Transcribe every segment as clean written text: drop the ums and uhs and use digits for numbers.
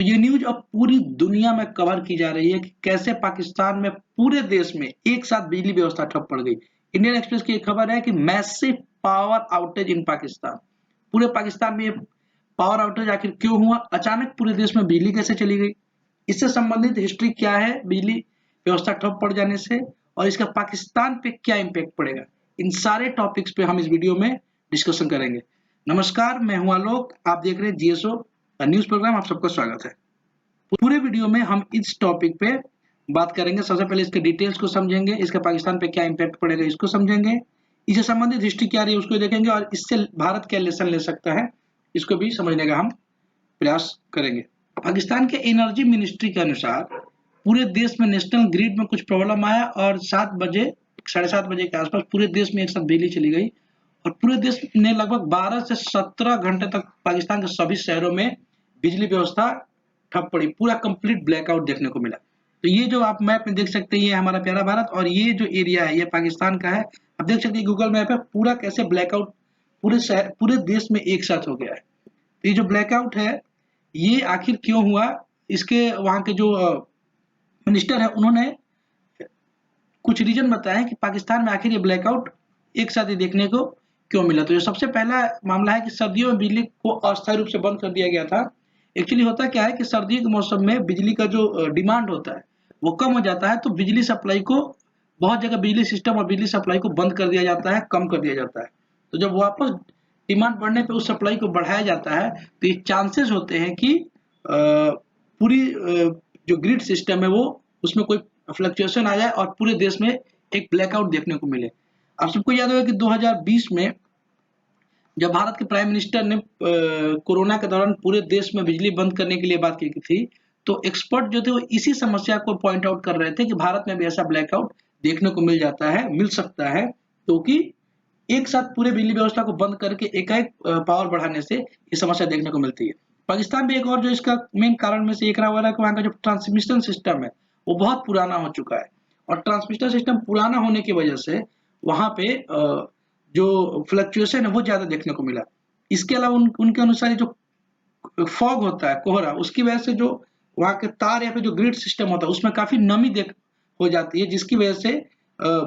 ये न्यूज अब पूरी दुनिया में कवर की जा रही है कि कैसे पाकिस्तान में पूरे देश में एक साथ बिजली व्यवस्था ठप पड़ गई। इंडियन एक्सप्रेस की एक खबर है कि मैसिव पावर आउटेज इन पाकिस्तान। पूरे पाकिस्तान में ये पावर आउटेज आखिर क्यों हुआ? अचानक पूरे देश में बिजली कैसे चली गई? इससे संबंधित हिस्ट्री क्या है बिजली व्यवस्था ठप पड़ जाने से, और इसका पाकिस्तान पे क्या इम्पैक्ट पड़ेगा? इन सारे टॉपिक्स पे हम इस वीडियो में डिस्कशन करेंगे। नमस्कार, मैं हूं आलोक, आप देख रहे हैं जीएसओ न्यूज प्रोग्राम। आप सबका स्वागत है। पूरे वीडियो में हम इस टॉपिक पे बात करेंगे। सबसे पहले इसके डिटेल्स को समझेंगे, इसका पाकिस्तान पे क्या इम्पैक्ट पड़ेगा इसको समझेंगे, इससे संबंधित हिस्ट्री क्या रही है उसको देखेंगे, और इससे भारत क्या लेसन ले सकता है इसको भी समझने का हम प्रयास करेंगे। पाकिस्तान के एनर्जी मिनिस्ट्री के अनुसार पूरे देश में नेशनल ग्रिड में कुछ प्रॉब्लम आया और 7 बजे, 7:30 बजे के आसपास पूरे देश में एक साथ बिजली चली गई और पूरे देश ने लगभग 12 से 17 घंटे तक पाकिस्तान के सभी शहरों में बिजली व्यवस्था ठप पड़ी। पूरा कंप्लीट ब्लैकआउट देखने को मिला। तो ये जो आप मैप में देख सकते हैं, ये हमारा प्यारा भारत, और ये जो एरिया है ये पाकिस्तान का है। आप देख सकते हैं गूगल मैप है, पूरा कैसे ब्लैकआउट पूरे शहर पूरे देश में एक साथ हो गया है। तो ये जो ब्लैकआउट है ये आखिर क्यों हुआ? इसके वहाँ के जो मिनिस्टर है उन्होंने कुछ रीजन बताया कि पाकिस्तान में आखिर ये ब्लैकआउट एक साथ ही देखने को क्यों मिला। तो ये सबसे पहला मामला है कि सर्दियों में बिजली को अस्थायी रूप से बंद कर दिया गया था। एक्चुअली होता क्या है कि सर्दियों के मौसम में बिजली का जो डिमांड होता है वो कम हो जाता है, तो बिजली सप्लाई को बहुत जगह बिजली सिस्टम और बिजली सप्लाई को बंद कर दिया जाता है, कम कर दिया जाता है। तो जब वापस डिमांड बढ़ने पे उस सप्लाई को बढ़ाया जाता है तो ये चांसेस होते हैं कि पूरी जो ग्रिड सिस्टम है वो उसमें कोई फ्लक्चुएशन आ जाए और पूरे देश में एक ब्लैकआउट देखने को मिले। आप सबको याद होगा कि 2020 में जब भारत के प्राइम मिनिस्टर ने कोरोना के दौरान पूरे देश में बिजली बंद करने के लिए बात की थी, तो एक्सपर्ट जो थे वो इसी समस्या को पॉइंट आउट कर रहे थे कि भारत में भी ऐसा ब्लैकआउट देखने को मिल जाता है, मिल सकता है, क्योंकि एक साथ पूरे बिजली व्यवस्था को बंद करके एकाएक पावर बढ़ाने से ये समस्या देखने को मिलती है। पाकिस्तान भी एक और जो इसका मेन कारण में से एक रहा हुआ है कि वहाँ का जो ट्रांसमिशन सिस्टम है वो बहुत पुराना हो चुका है, और ट्रांसमिशन सिस्टम पुराना होने की वजह से वहाँ पे जो फ्लक्चुएशन है वो ज़्यादा देखने को मिला। इसके अलावा उनके अनुसार जो फॉग होता है, कोहरा, उसकी वजह से जो वहाँ के तार या फिर जो ग्रिड सिस्टम होता है उसमें काफ़ी नमी देख हो जाती है, जिसकी वजह से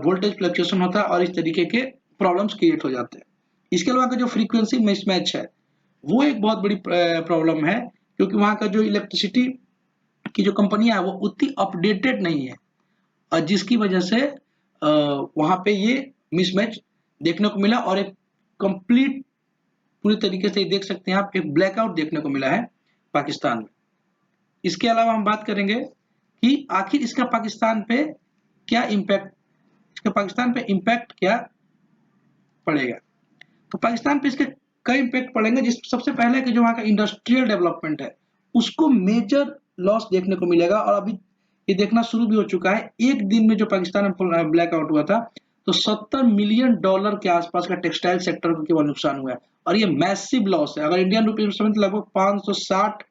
वोल्टेज फ्लक्चुएशन होता है और इस तरीके के प्रॉब्लम्स क्रिएट हो जाते हैं। इसके अलावा का जो फ्रीक्वेंसी मिसमैच है वो एक बहुत बड़ी प्रॉब्लम है, क्योंकि वहाँ का जो इलेक्ट्रिसिटी की जो कंपनियां है वो उतनी अपडेटेड नहीं है, और जिसकी वजह से वहाँ पे ये मिसमैच देखने को मिला और एक कंप्लीट पूरी तरीके से देख सकते हैं आप, एक ब्लैकआउट देखने को मिला है पाकिस्तान में। इसके अलावा हम बात करेंगे कि आखिर इसका पाकिस्तान पे क्या इम्पैक्ट इसका पाकिस्तान पे इम्पैक्ट क्या पड़ेगा। तो पाकिस्तान पे इसके कई इम्पैक्ट पड़ेंगे, जिस सबसे पहले कि जो वहाँ का इंडस्ट्रियल डेवलपमेंट है उसको मेजर लॉस देखने को मिलेगा, और अभी ये देखना शुरू भी हो चुका है। एक दिन में जो पाकिस्तान में ब्लैकआउट हुआ था तो $70 मिलियन के आसपास का टेक्सटाइल सेक्टर को केवल नुकसान हुआ है, और ये मैसिव लॉस है। अगर इंडियन रुपीज में समझ लगभग 560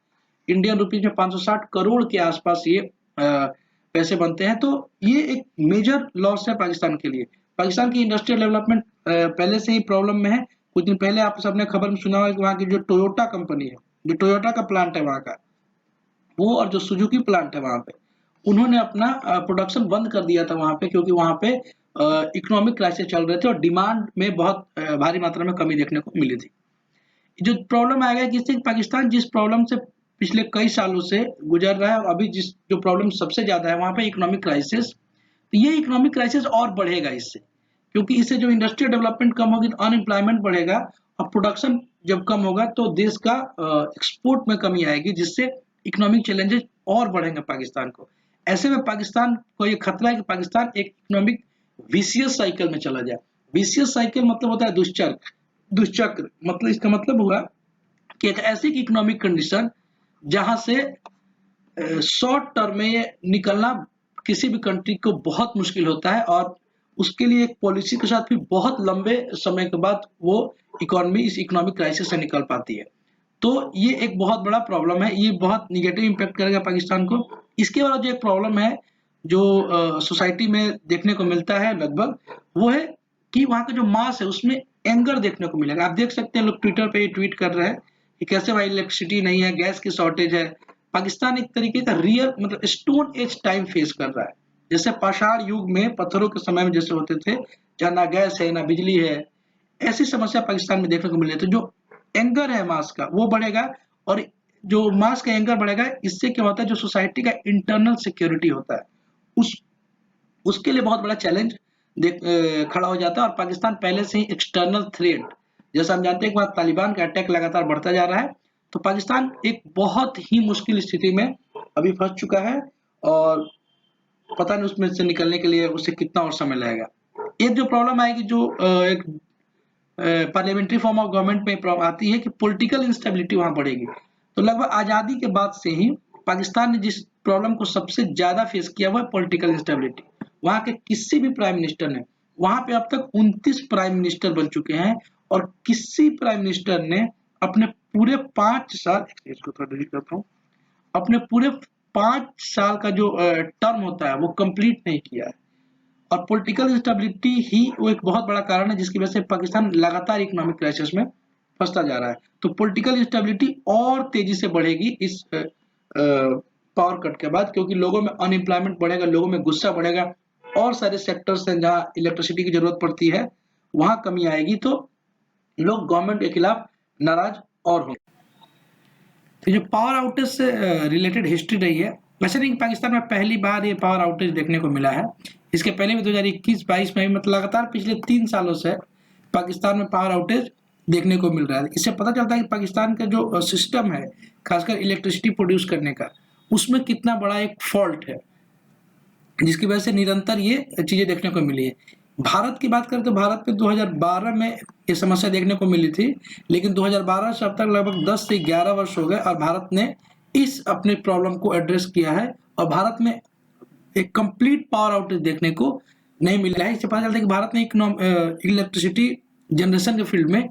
इंडियन रुपीज में 560 करोड़ के आसपास ये पैसे बनते हैं। तो ये एक मेजर लॉस है पाकिस्तान के लिए। पाकिस्तान की इंडस्ट्रियल डेवलपमेंट पहले से ही प्रॉब्लम में है। कुछ दिन पहले आप सबने खबर में सुना होगा कि वहाँ की जो टोयोटा कंपनी है, जो टोयोटा का प्लांट है वहाँ का, वो और जो सुजुकी प्लांट है वहाँ पे, उन्होंने अपना प्रोडक्शन बंद कर दिया था वहाँ पे, क्योंकि वहाँ पे इकोनॉमिक क्राइसिस चल रहे थे और डिमांड में बहुत भारी मात्रा में कमी देखने को मिली थी। जो प्रॉब्लम आएगा कि इससे पाकिस्तान जिस प्रॉब्लम से पिछले कई सालों से गुजर रहा है, और अभी जिस जो प्रॉब्लम सबसे ज्यादा है वहाँ पे इकोनॉमिक क्राइसिस, तो ये इकोनॉमिक क्राइसिस और बढ़ेगा इससे, क्योंकि इससे जो इंडस्ट्रियल डेवलपमेंट कम होगी तो अनएम्प्लॉयमेंट बढ़ेगा, और प्रोडक्शन जब कम होगा तो देश का एक्सपोर्ट में कमी आएगी, जिससे इकोनॉमिक चैलेंजेस और बढ़ेंगे पाकिस्तान को। ऐसे में पाकिस्तान को ये खतरा है कि पाकिस्तान एक इकोनॉमिक विशियस साइकिल में चला जाए। विशियस साइकिल मतलब होता है दुष्चक्र। दुष्चक्र मतलब इसका मतलब हुआ कि एक ऐसी इकोनॉमिक कंडीशन जहां से शॉर्ट टर्म में निकलना किसी भी कंट्री को बहुत मुश्किल होता है, और उसके लिए एक पॉलिसी के साथ भी बहुत लंबे समय के बाद वो इकोनॉमी इस इकोनॉमिक क्राइसिस से निकल पाती है। तो ये एक बहुत बड़ा प्रॉब्लम है, ये बहुत निगेटिव इम्पैक्ट करेगा पाकिस्तान को। इसके अलावा जो एक प्रॉब्लम है जो सोसाइटी में देखने को मिलता है लगभग, वो है कि वहाँ का जो मास है उसमें एंगर देखने को मिलेगा। आप देख सकते हैं लोग ट्विटर पे ट्वीट कर रहे हैं कि कैसे भाई इलेक्ट्रिसिटी नहीं है, गैस की शॉर्टेज है, पाकिस्तान एक तरीके का रियल मतलब स्टोन एज टाइम फेस कर रहा है। जैसे पाषाण युग में पत्थरों के समय में जैसे होते थे, जहाँ ना गैस है ना बिजली है, ऐसी समस्या पाकिस्तान में देखने को मिल रही है। तो जो एंगर है मास का वो बढ़ेगा, और जो मास का एंगर बढ़ेगा इससे क्या होता है, जो सोसाइटी का इंटरनल सिक्योरिटी होता है उस उसके लिए बहुत बड़ा चैलेंज खड़ा हो जाता है। और पाकिस्तान पहले से ही एक्सटर्नल थ्रेट, जैसा हम जानते हैं कि तालिबान का अटैक लगातार बढ़ता जा रहा है, तो पाकिस्तान एक बहुत ही मुश्किल स्थिति में अभी फंस चुका है, और पता नहीं उसमें से निकलने के लिए उसे कितना और समय लगेगा। एक जो प्रॉब्लम आएगी, जो एक पार्लियामेंट्री फॉर्म ऑफ गवर्नमेंट में प्रॉब्लम आती है कि पॉलिटिकल इंस्टेबिलिटी वहां बढ़ेगी। तो लगभग आज़ादी के बाद से ही पाकिस्तान ने जिस प्रॉब्लम को सबसे ज़्यादा फेस किया हुआ है पॉलिटिकल इंस्टेबिलिटी। वहाँ के किसी भी प्राइम मिनिस्टर ने, वहाँ पे अब तक 29 प्राइम मिनिस्टर बन चुके हैं, और किसी प्राइम मिनिस्टर ने अपने पूरे 5 साल, इसको थोड़ा डिलीट करता हूँ, अपने पूरे 5 साल का जो टर्म होता है वो कंप्लीट नहीं किया है। और पॉलिटिकल इंस्टेबिलिटी ही वो एक बहुत बड़ा कारण है जिसकी वजह से पाकिस्तान लगातार इकोनॉमिक क्राइसिस में फंसता जा रहा है। तो पॉलिटिकल इंस्टेबिलिटी और तेजी से बढ़ेगी इस पावर कट के बाद, क्योंकि लोगों में अनएम्प्लॉयमेंट बढ़ेगा, लोगों में गुस्सा बढ़ेगा, और सारे सेक्टर्स हैं जहाँ इलेक्ट्रिसिटी की जरूरत पड़ती है वहां कमी आएगी, तो लोग गवर्नमेंट के खिलाफ नाराज और होंगे। तो जो पावर आउटेज से रिलेटेड हिस्ट्री रही है, वैसे नहीं पाकिस्तान में पहली बार ये पावर आउटेज देखने को मिला है। इसके पहले भी 2021-22 में मतलब लगातार पिछले 3 सालों से पाकिस्तान में पावर आउटेज देखने को मिल रहा है। इससे पता चलता है कि पाकिस्तान का जो सिस्टम है, खासकर इलेक्ट्रिसिटी प्रोड्यूस करने का, उसमें कितना बड़ा एक फॉल्ट है, जिसकी वजह से निरंतर ये चीजें देखने को मिली है। भारत की बात करें तो भारत में 2012 में ये समस्या देखने को मिली थी, लेकिन 2012 से अब तक लगभग 10 से 11 वर्ष हो गए, और भारत ने इस अपने प्रॉब्लम को एड्रेस किया है, और भारत में एक कंप्लीट पावर आउटेज देखने को नहीं मिला है। इससे पता चलता है कि भारत ने इलेक्ट्रिसिटी जनरेशन के फील्ड में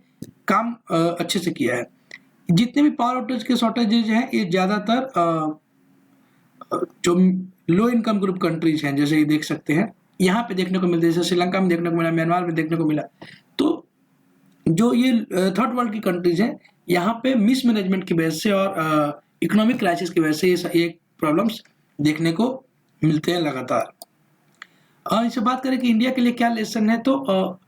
काम अच्छे से किया है। जितने भी पावर आउटेज के शॉर्टेजेज हैं ये ज़्यादातर जो लो इनकम ग्रुप कंट्रीज हैं, जैसे ये देख सकते हैं यहाँ पे देखने को मिलते हैं, जैसे श्रीलंका में देखने को मिला, म्यांमार में देखने को मिला। तो जो ये थर्ड वर्ल्ड की कंट्रीज हैं, यहाँ पे मिसमैनेजमेंट की वजह से और इकोनॉमिक क्राइसिस की वजह से ये प्रॉब्लम्स देखने को मिलते हैं लगातार। इससे बात करें कि इंडिया के लिए क्या लेसन है, तो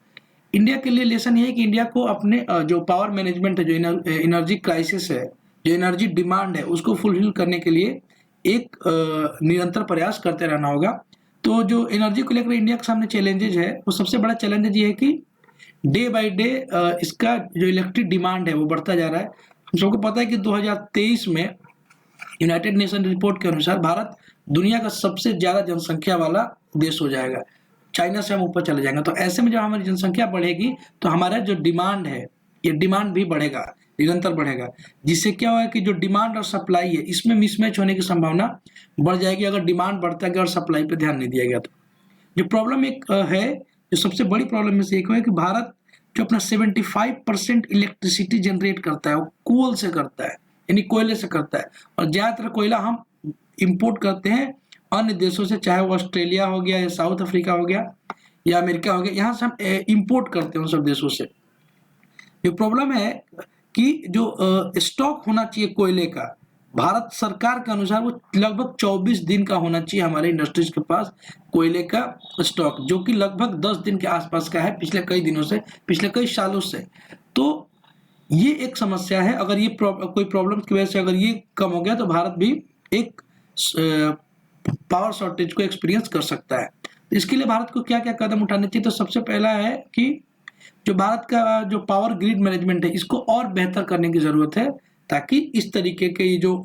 इंडिया के लिए लेसन ये है कि इंडिया को अपने जो पावर मैनेजमेंट है, जो एनर्जी क्राइसिस है, जो एनर्जी डिमांड है, उसको फुलफिल करने के लिए एक निरंतर प्रयास करते रहना होगा। तो जो एनर्जी को लेकर इंडिया के सामने चैलेंजेज है, वो सबसे बड़ा चैलेंज ये है कि डे बाय डे इसका जो इलेक्ट्रिक डिमांड है वो बढ़ता जा रहा है। हम सबको पता है कि 2023 में यूनाइटेड नेशन रिपोर्ट के अनुसार भारत दुनिया का सबसे ज्यादा जनसंख्या वाला देश हो जाएगा, चाइना से हम ऊपर चले जाएंगे। तो ऐसे में जब हमारी जनसंख्या बढ़ेगी तो हमारा जो डिमांड है, ये डिमांड भी बढ़ेगा, निरंतर बढ़ेगा, जिससे क्या होगा कि जो डिमांड और सप्लाई है इसमें मिसमैच होने की संभावना बढ़ जाएगी अगर डिमांड बढ़ता गया और सप्लाई पर ध्यान नहीं दिया गया। तो जो प्रॉब्लम एक है, जो सबसे बड़ी प्रॉब्लम में से एक है कि भारत जो अपना 75% इलेक्ट्रिसिटी जनरेट करता है वो कोल से करता है, यानी कोयले से करता है, और ज्यादातर कोयला हम इंपोर्ट करते हैं अन्य देशों से, चाहे वो ऑस्ट्रेलिया हो गया या साउथ अफ्रीका हो गया या अमेरिका हो गया, यहाँ से हम इंपोर्ट करते हैं उन सब देशों से। ये प्रॉब्लम है कि जो स्टॉक होना चाहिए कोयले का, भारत सरकार के अनुसार वो लगभग 24 दिन का होना चाहिए हमारे इंडस्ट्रीज के पास कोयले का स्टॉक, जो कि लगभग 10 दिन के आसपास का है पिछले कई दिनों से, पिछले कई सालों से। तो ये एक समस्या है। अगर ये कोई प्रॉब्लम की वजह से अगर ये कम हो गया तो भारत भी एक पावर शॉर्टेज को एक्सपीरियंस कर सकता है। तो इसके लिए भारत को क्या क्या कदम उठाने चाहिए, तो सबसे पहला है कि जो भारत का जो पावर ग्रिड मैनेजमेंट है इसको और बेहतर करने की जरूरत है, ताकि इस तरीके के जो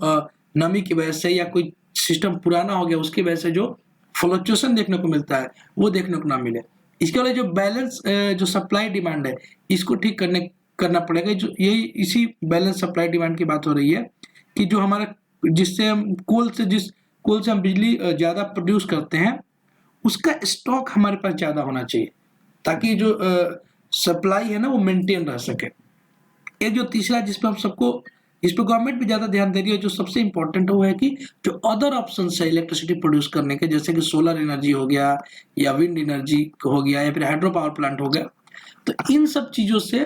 नमी की वजह से या कोई सिस्टम पुराना हो गया उसकी वजह से जो फ्लक्चुएशन देखने को मिलता है वो देखने को ना मिले। इसके अलावा जो बैलेंस जो सप्लाई डिमांड है इसको ठीक करना पड़ेगा। जो यही इसी बैलेंस सप्लाई डिमांड की बात हो रही है कि जो हमारा जिससे हम जिस कोल से हम बिजली ज्यादा प्रोड्यूस करते हैं उसका स्टॉक हमारे पास ज्यादा होना चाहिए, ताकि जो सप्लाई है ना वो मेंटेन रह सके। एक जो तीसरा जिस पर हम सबको, इस पर गवर्नमेंट भी ज्यादा ध्यान दे रही है, जो सबसे इंपॉर्टेंट वो है कि जो अदर ऑप्शन है इलेक्ट्रिसिटी प्रोड्यूस करने के, जैसे कि सोलर एनर्जी हो गया या विंड एनर्जी हो गया या फिर हाइड्रो पावर प्लांट हो गया, तो इन सब चीजों से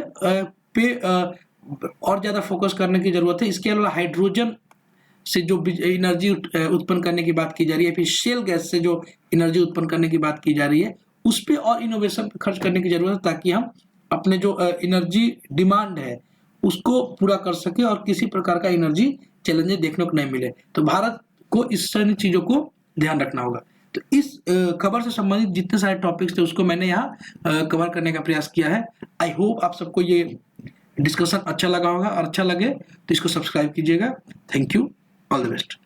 पे और ज्यादा फोकस करने की जरूरत है। इसके अलावा हाइड्रोजन से जो एनर्जी उत्पन्न करने की बात की जा रही है, फिर शेल गैस से जो एनर्जी उत्पन्न करने की बात की जा रही है, उस पे और इनोवेशन पे खर्च करने की जरूरत है, ताकि हम अपने जो एनर्जी डिमांड है उसको पूरा कर सके और किसी प्रकार का एनर्जी चैलेंजेस देखने को नहीं मिले। तो भारत को इस सारी चीजों को ध्यान रखना होगा। तो इस खबर से संबंधित जितने सारे टॉपिक्स थे उसको मैंने यहाँ कवर करने का प्रयास किया है। आई होप आप सबको ये डिस्कशन अच्छा लगा होगा, और अच्छा लगे तो इसको सब्सक्राइब कीजिएगा। Thank you, all the best.